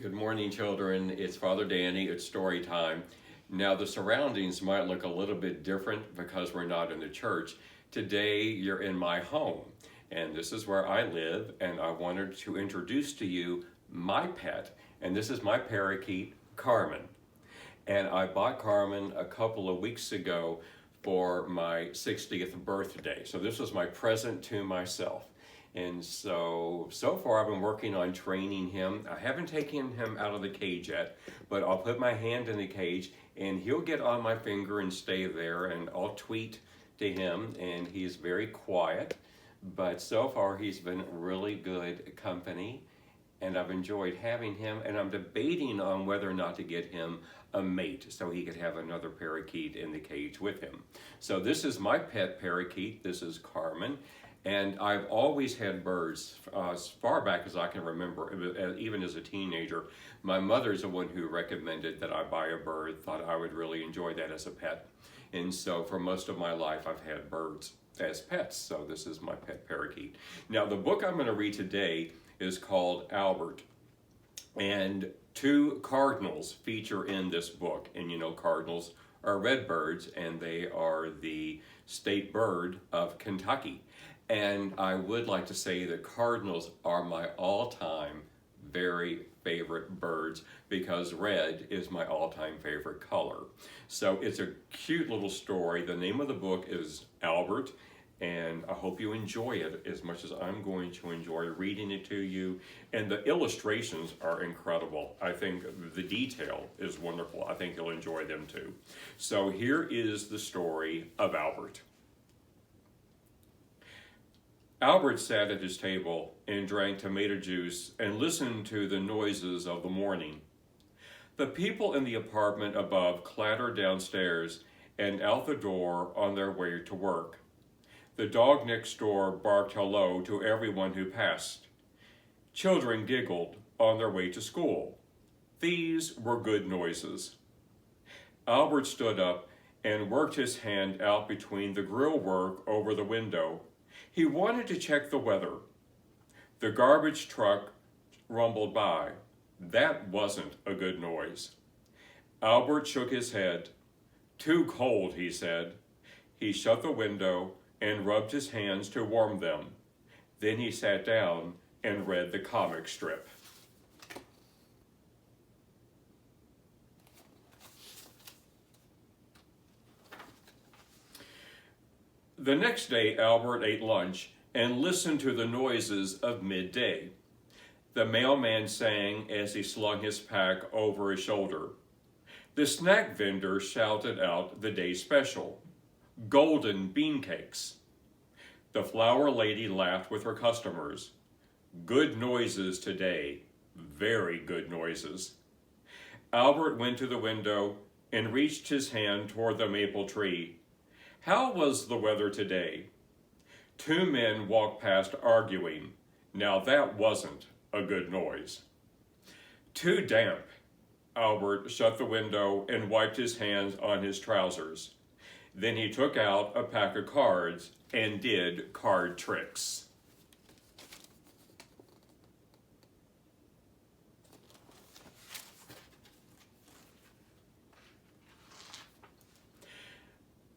Good morning, children. It's Father Danny. It's story time. Now, the surroundings might look a little bit different because we're not in the church. Today, you're in my home, and this is where I live, and I wanted to introduce to you my pet, and this is my parakeet, Carmen. And I bought Carmen a couple of weeks ago for my 60th birthday. So this was my present to myself. And so far I've been working on training him. I haven't taken him out of the cage yet, but I'll put my hand in the cage and he'll get on my finger and stay there, and I'll tweet to him, and he's very quiet. But so far he's been really good company, and I've enjoyed having him, and I'm debating on whether or not to get him a mate so he could have another parakeet in the cage with him. So this is my pet parakeet. This is Carmen. And I've always had birds as far back as I can remember, even as a teenager. My mother's the one who recommended that I buy a bird, thought I would really enjoy that as a pet. And so for most of my life, I've had birds as pets. So this is my pet parakeet. Now, the book I'm going to read today is called Albert. And two cardinals feature in this book. And you know, cardinals are red birds, and they are the state bird of Kentucky. And I would like to say that cardinals are my all-time very favorite birds because red is my all-time favorite color. So it's a cute little story. The name of the book is Albert, and I hope you enjoy it as much as I'm going to enjoy reading it to you. And the illustrations are incredible. I think the detail is wonderful. I think you'll enjoy them too. So here is the story of Albert. Albert sat at his table and drank tomato juice and listened to the noises of the morning. The people in the apartment above clattered downstairs and out the door on their way to work. The dog next door barked hello to everyone who passed. Children giggled on their way to school. These were good noises. Albert stood up and worked his hand out between the grill work over the window. He wanted to check the weather. The garbage truck rumbled by. That wasn't a good noise. Albert shook his head. Too cold, he said. He shut the window and rubbed his hands to warm them. Then he sat down and read the comic strip. The next day, Albert ate lunch and listened to the noises of midday. The mailman sang as he slung his pack over his shoulder. The snack vendor shouted out the day's special, golden bean cakes. The flower lady laughed with her customers. Good noises today, very good noises. Albert went to the window and reached his hand toward the maple tree. How was the weather today? Two men walked past arguing. Now that wasn't a good noise. Too damp. Albert shut the window and wiped his hands on his trousers. Then he took out a pack of cards and did card tricks.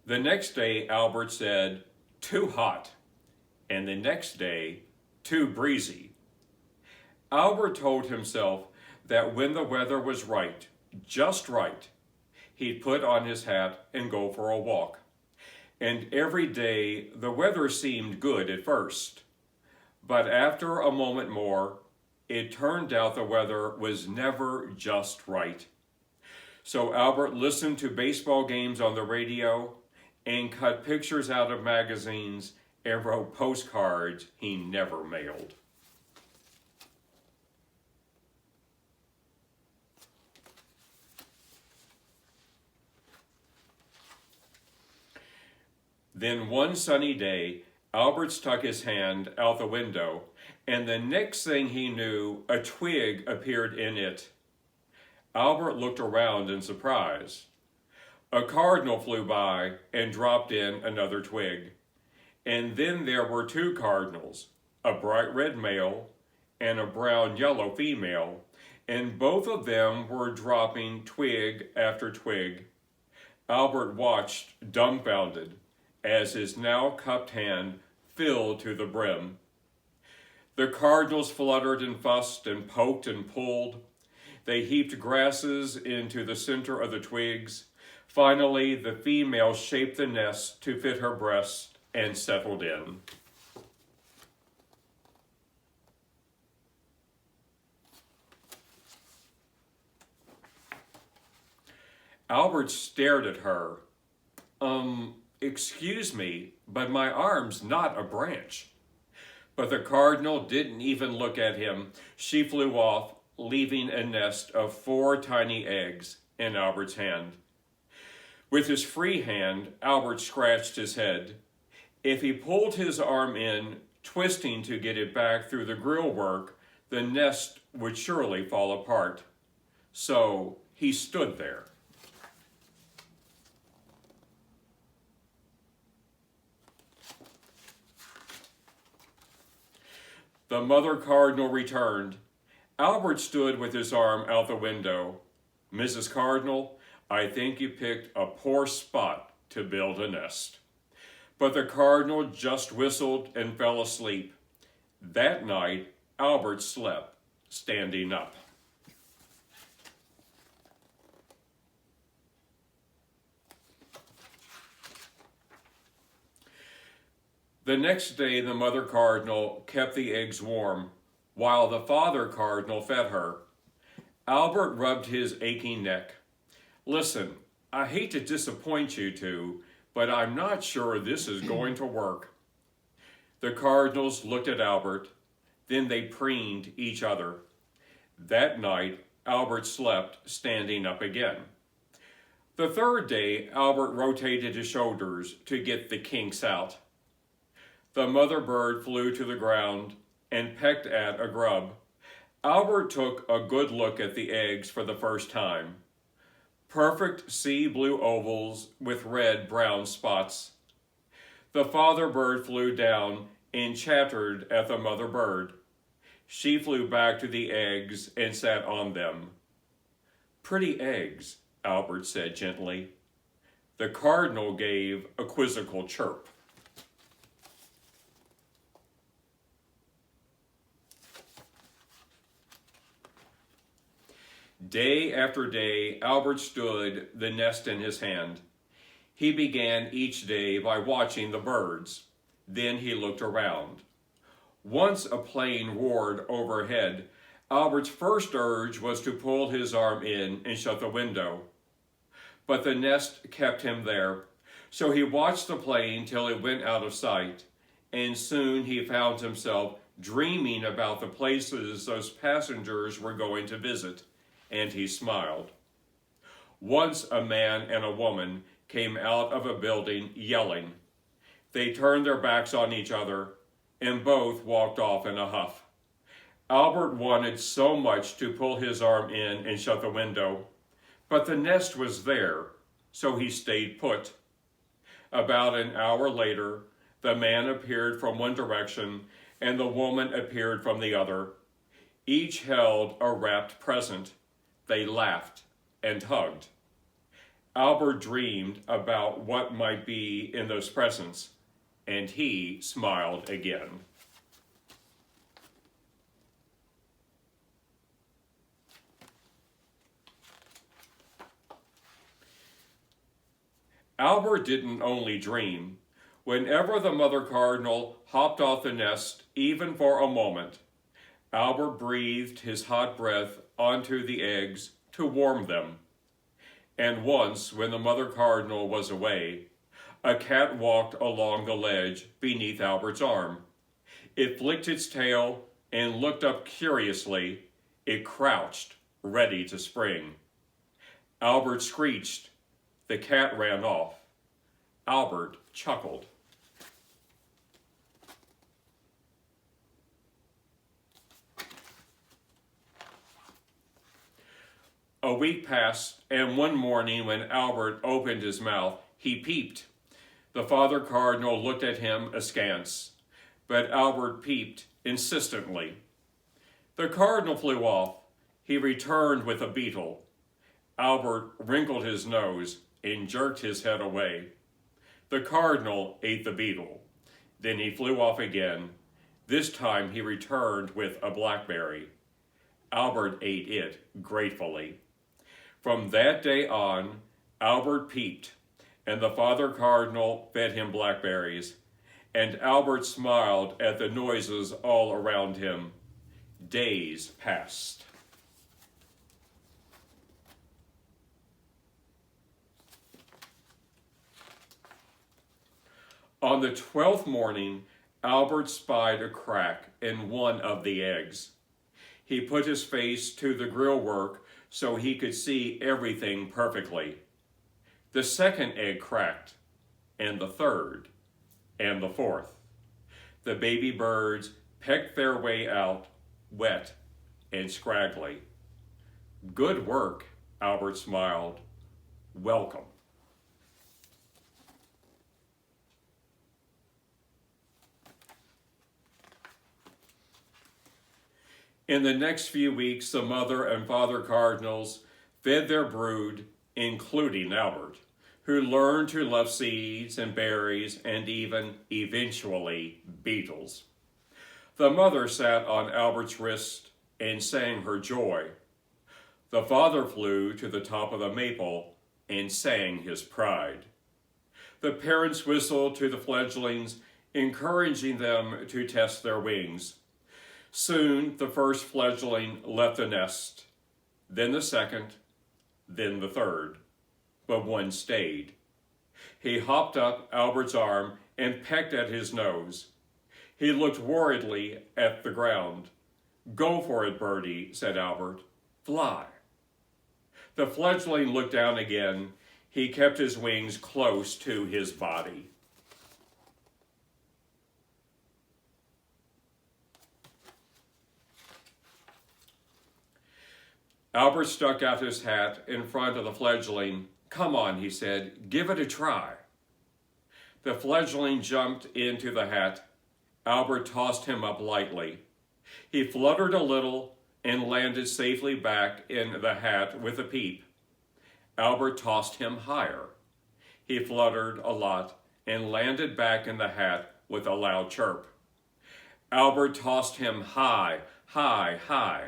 The next day, Albert said, too hot. And the next day, too breezy. Albert told himself that when the weather was right, just right, he'd put on his hat and go for a walk. And every day, the weather seemed good at first. But after a moment more, it turned out the weather was never just right. So Albert listened to baseball games on the radio and cut pictures out of magazines and wrote postcards he never mailed. Then one sunny day, Albert stuck his hand out the window, and the next thing he knew, a twig appeared in it. Albert looked around in surprise. A cardinal flew by and dropped in another twig. And then there were two cardinals, a bright red male and a brown-yellow female, and both of them were dropping twig after twig. Albert watched, dumbfounded, as his now cupped hand filled to the brim. The cardinals fluttered and fussed and poked and pulled. They heaped grasses into the center of the twigs. Finally, the female shaped the nest to fit her breast and settled in. Albert stared at her. Excuse me, but my arm's not a branch. But the cardinal didn't even look at him. She flew off, leaving a nest of 4 tiny eggs in Albert's hand. With his free hand, Albert scratched his head. If he pulled his arm in, twisting to get it back through the grill work, the nest would surely fall apart. So he stood there. The mother cardinal returned. Albert stood with his arm out the window. Mrs. Cardinal, I think you picked a poor spot to build a nest. But the cardinal just whistled and fell asleep. That night, Albert slept, standing up. The next day, the mother cardinal kept the eggs warm, while the father cardinal fed her. Albert rubbed his aching neck. Listen, I hate to disappoint you two, but I'm not sure this is going to work. The cardinals looked at Albert, then they preened each other. That night, Albert slept standing up again. The third day, Albert rotated his shoulders to get the kinks out. The mother bird flew to the ground and pecked at a grub. Albert took a good look at the eggs for the first time. Perfect sea blue ovals with red-brown spots. The father bird flew down and chattered at the mother bird. She flew back to the eggs and sat on them. Pretty eggs, Albert said gently. The cardinal gave a quizzical chirp. Day after day, Albert stood, the nest in his hand. He began each day by watching the birds. Then he looked around. Once a plane roared overhead. Albert's first urge was to pull his arm in and shut the window. But the nest kept him there, so he watched the plane till it went out of sight, and soon he found himself dreaming about the places those passengers were going to visit. And he smiled. Once a man and a woman came out of a building yelling. They turned their backs on each other and both walked off in a huff. Albert wanted so much to pull his arm in and shut the window, but the nest was there, so he stayed put. About an hour later, the man appeared from one direction and the woman appeared from the other. Each held a wrapped present. They laughed and hugged. Albert dreamed about what might be in those presents, and he smiled again. Albert didn't only dream. Whenever the mother cardinal hopped off the nest, even for a moment, Albert breathed his hot breath onto the eggs to warm them. And once, when the mother cardinal was away, a cat walked along the ledge beneath Albert's arm. It flicked its tail and looked up curiously. It crouched, ready to spring. Albert screeched. The cat ran off. Albert chuckled. A week passed, and one morning when Albert opened his mouth, he peeped. The father cardinal looked at him askance, but Albert peeped insistently. The cardinal flew off, he returned with a beetle. Albert wrinkled his nose and jerked his head away. The cardinal ate the beetle. Then he flew off again. This time he returned with a blackberry. Albert ate it gratefully. From that day on, Albert peeped, and the father cardinal fed him blackberries, and Albert smiled at the noises all around him. Days passed. On the 12th morning, Albert spied a crack in one of the eggs. He put his face to the grill work so he could see everything perfectly. The second egg cracked, and the third, and the fourth. The baby birds pecked their way out, wet and scraggly. Good work, Albert smiled. Welcome. In the next few weeks, the mother and father cardinals fed their brood, including Albert, who learned to love seeds and berries and even, eventually, beetles. The mother sat on Albert's wrist and sang her joy. The father flew to the top of the maple and sang his pride. The parents whistled to the fledglings, encouraging them to test their wings. Soon the first fledgling left the nest, then the second, then the third, but one stayed. He hopped up Albert's arm and pecked at his nose. He looked worriedly at the ground. Go for it, birdie, said Albert. Fly. The fledgling looked down again. He kept his wings close to his body. Albert stuck out his hat in front of the fledgling. Come on, he said, give it a try. The fledgling jumped into the hat. Albert tossed him up lightly. He fluttered a little and landed safely back in the hat with a peep. Albert tossed him higher. He fluttered a lot and landed back in the hat with a loud chirp. Albert tossed him high, high, high.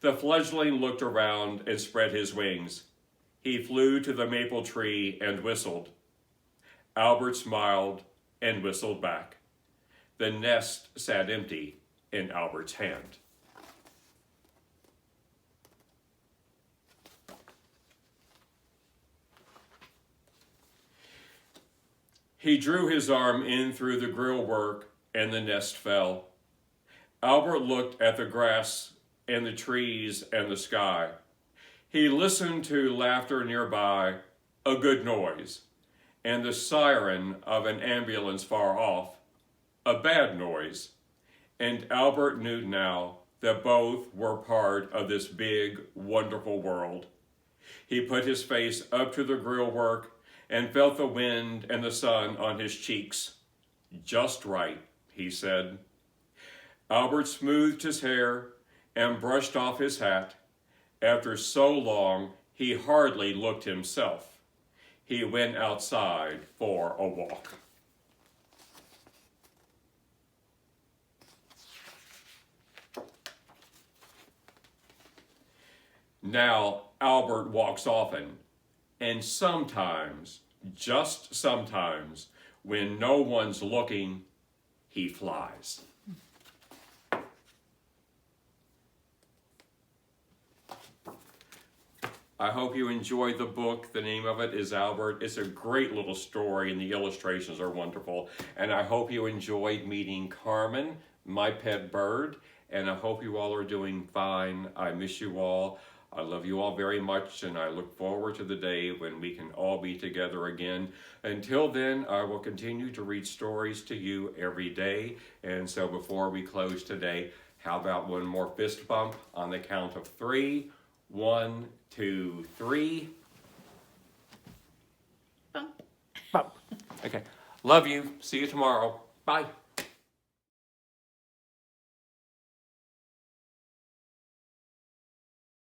The fledgling looked around and spread his wings. He flew to the maple tree and whistled. Albert smiled and whistled back. The nest sat empty in Albert's hand. He drew his arm in through the grill work and the nest fell. Albert looked at the grass and the trees and the sky. He listened to laughter nearby, a good noise, and the siren of an ambulance far off, a bad noise. And Albert knew now that both were part of this big, wonderful world. He put his face up to the grill work and felt the wind and the sun on his cheeks. Just right, he said. Albert smoothed his hair and brushed off his hat. After so long, he hardly looked himself. He went outside for a walk. Now, Albert walks often, and sometimes, just sometimes, when no one's looking, he flies. I hope you enjoyed the book. The name of it is Albert. It's a great little story and the illustrations are wonderful. And I hope you enjoyed meeting Carmen, my pet bird. And I hope you all are doing fine. I miss you all. I love you all very much, and I look forward to the day when we can all be together again. Until then, I will continue to read stories to you every day. And so before we close today, how about one more fist bump on the count of 3? 1, 2, 3. Bump. Bump. Okay. Love you. See you tomorrow. Bye.